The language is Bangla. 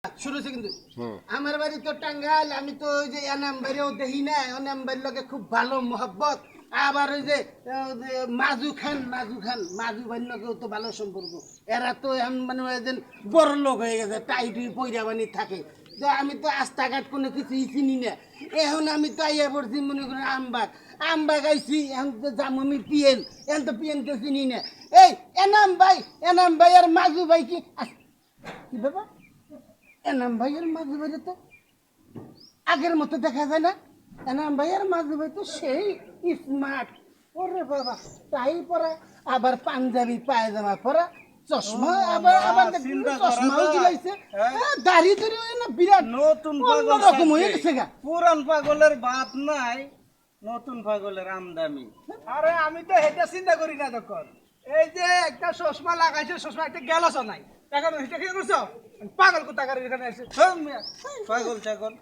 শুরু হচ্ছে কিন্তু আমার বাড়ি তো টাঙ্গাইল, আমি তো ওই যে এনাম বাড়িও দেখি না, এনাম বাড়ির লোকে খুব ভালো মহব্বত। আবার ওই যে মাজু বাড়ির লোকেও তো ভালো সম্পর্ক। এরা তো এখন মানে বড় লোক হয়ে গেছে, টাইট পয়রা বানি থাকে। তো আমি তো রাস্তাঘাট কোনো কিছুই চিনি না। এখন আমি তো আইয়া পড়ছি মনে করেন আমবাগ আইছি, এখন তো যাম আমি পিএন, এখন তো পিএনকে চিনি না। এই এনাম ভাই আর মাজু ভাই কি কি ব্যাপার? এনাম ভাইয়ের মাঝে ভাইরে তো আগের মতো দেখা যায় না। এনাম ভাইয়ের মাঝে ভাই তো সেই স্মার্ট। ওরে বাবা, তাই পরা, আবার পাঞ্জাবি পায়জামা পরা, চশমা, আবার আবার চশমাও ঝুলাইছে, দাড়ি ধরে না বিরাট নতুন অন্যরকম হয়ে গেছে গা। পুরান পাগলের বাত নাই, নতুন পাগলের আমদামি। আরে আমি তো এটা চিন্তা করি না তখন। এই যে একটা চশমা লাগাইছে, চশমা একটা গেলছ নাই, এখন এটা কি করছো? পাগল কোথাকার এখানে এসে পাগল ছাগল